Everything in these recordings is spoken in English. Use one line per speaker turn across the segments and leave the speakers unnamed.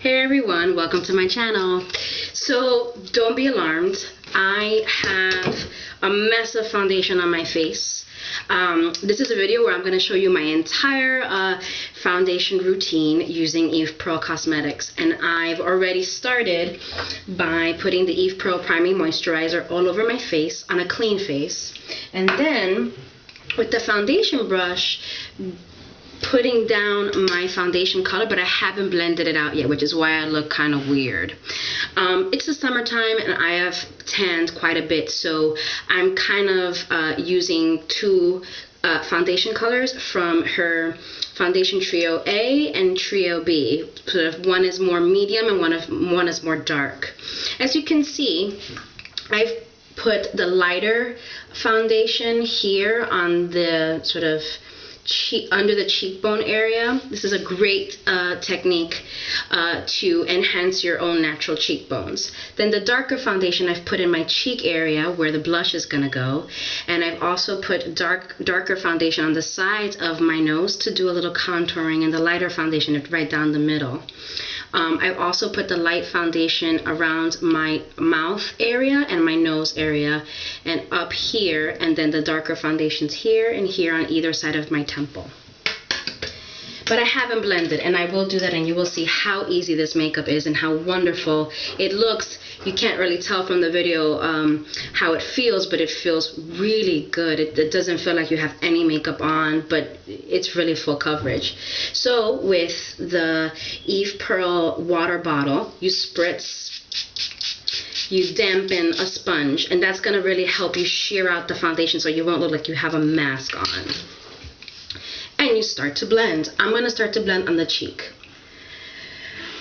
Hey everyone, welcome to my channel. So don't be alarmed. I have a mess of foundation on my face. This is a video where I'm going to show you my entire foundation routine using Eve Pro Cosmetics, and I've already started by putting the Eve Pro Priming Moisturizer all over my face on a clean face, and then with the foundation brush putting down my foundation color, but I haven't blended it out yet, which is why I look kind of weird. It's the summertime and I have tanned quite a bit, so I'm kind of using two foundation colors from her foundation trio A and trio B. Sort of one is more medium and one is more dark. As you can see, I've put the lighter foundation here on the sort of under the cheekbone area. This is a great technique to enhance your own natural cheekbones. Then the darker foundation I've put in my cheek area where the blush is gonna go, and I've also put darker foundation on the sides of my nose to do a little contouring, and the lighter foundation right down the middle. I've also put the light foundation around my mouth area and my nose area and up here, and then the darker foundations here and here on either side of my temple. But I haven't blended, and I will do that, and you will see how easy this makeup is and how wonderful it looks. You can't really tell from the video how it feels, but it feels really good. It doesn't feel like you have any makeup on, but it's really full coverage. So with the Eve Pearl water bottle, you spritz, you dampen a sponge, and that's gonna really help you sheer out the foundation so you won't look like you have a mask on. And you start to blend. I'm going to start to blend on the cheek.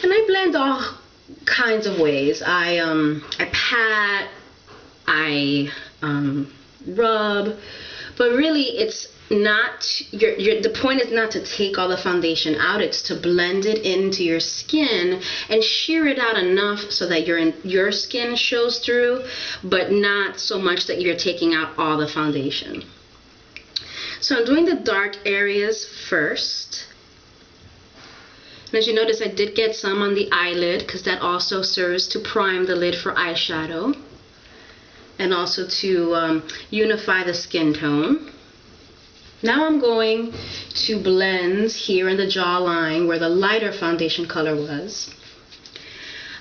And I blend all kinds of ways. I pat, I rub, but really it's not, the point is not to take all the foundation out, it's to blend it into your skin and sheer it out enough so that your skin shows through, but not so much that you're taking out all the foundation. So I'm doing the dark areas first. And as you notice, I did get some on the eyelid because that also serves to prime the lid for eyeshadow and also to unify the skin tone. Now I'm going to blend here in the jawline where the lighter foundation color was.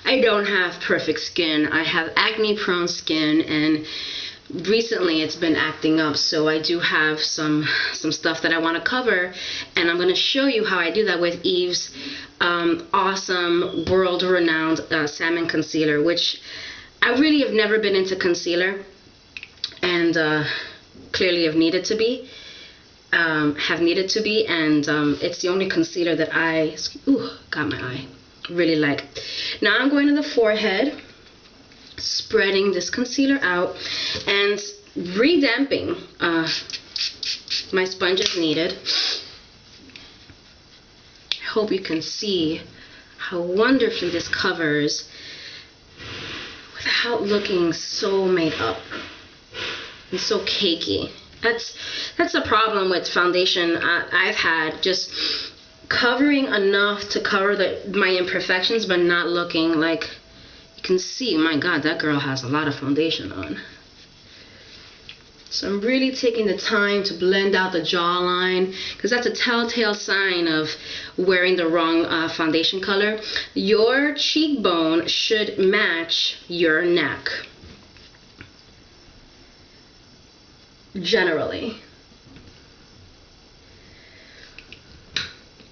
I don't have perfect skin. I have acne-prone skin, and recently it's been acting up, so I do have some stuff that I want to cover, and I'm going to show you how I do that with Eve's awesome world-renowned Salmon concealer, which I really have never been into concealer, and clearly have needed to be, and it's the only concealer that I got my eye really like. Now I'm going to the forehead, spreading this concealer out and redamping my sponge as needed. I hope you can see how wonderfully this covers without looking so made up and so cakey. That's a problem with foundation I've had, just covering enough to cover my imperfections but not looking like, you can see, my God, that girl has a lot of foundation on. So I'm really taking the time to blend out the jawline, because that's a telltale sign of wearing the wrong foundation color. Your cheekbone should match your neck, generally.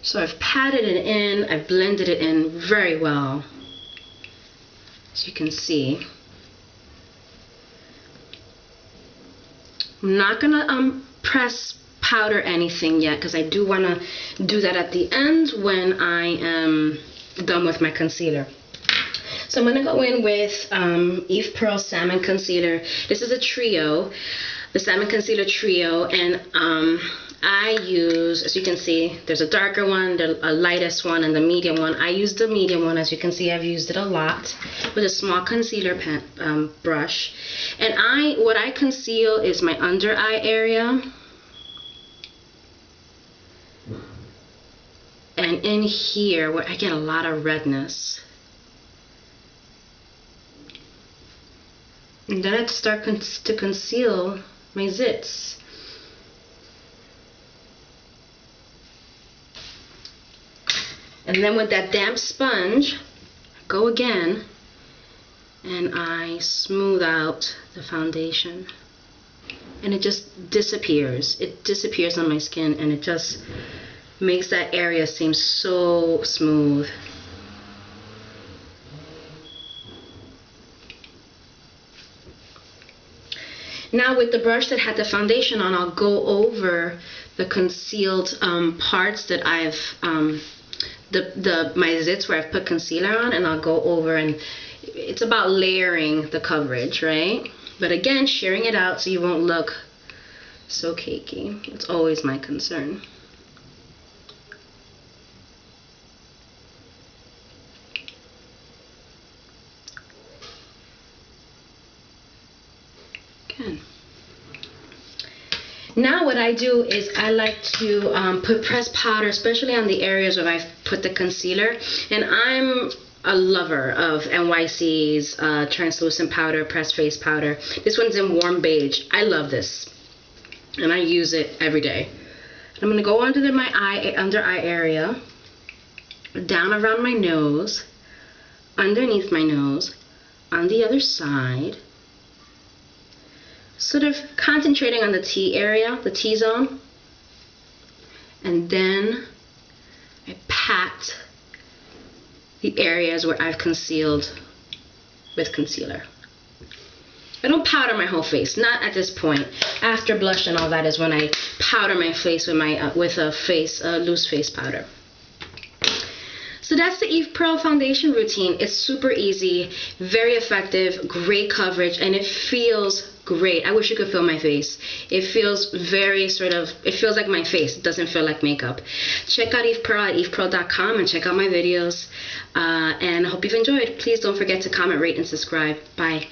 So I've patted it in, I've blended it in very well, as you can see. I'm not gonna press powder anything yet, because I do want to do that at the end when I am done with my concealer. So I'm going to go in with Eve Pearl Salmon Concealer. This is a trio, the Salmon Concealer Trio, and I use, as you can see, there's a darker one, the lightest one, and the medium one. I use the medium one. As you can see, I've used it a lot with a small concealer brush. And what I conceal is my under eye area and in here where I get a lot of redness. And then I'd start to conceal my zits. And then with that damp sponge, go again, and I smooth out the foundation. And it just disappears. It disappears on my skin, and it just makes that area seem so smooth. Now with the brush that had the foundation on, I'll go over the concealed parts that I've, my zits where I've put concealer on, and I'll go over, and it's about layering the coverage, right? But again, shearing it out so you won't look so cakey. It's always my concern. Good. Now what I do is I like to put pressed powder, especially on the areas where I've put the concealer. And I'm a lover of NYC's translucent powder, pressed face powder. This one's in warm beige. I love this, and I use it every day. I'm gonna go under my under eye area, down around my nose, underneath my nose, on the other side, sort of concentrating on the T area, the T-zone, and then I pat the areas where I've concealed with concealer. I don't powder my whole face, not at this point. After blush and all that is when I powder my face with my with a loose face powder. So that's the Eve Pearl foundation routine. It's super easy, very effective, great coverage, and it feels great. I wish you could feel my face. It feels very it feels like my face. It doesn't feel like makeup. Check out Eve Pearl at evepearl.com and check out my videos. And I hope you've enjoyed. Please don't forget to comment, rate, and subscribe. Bye.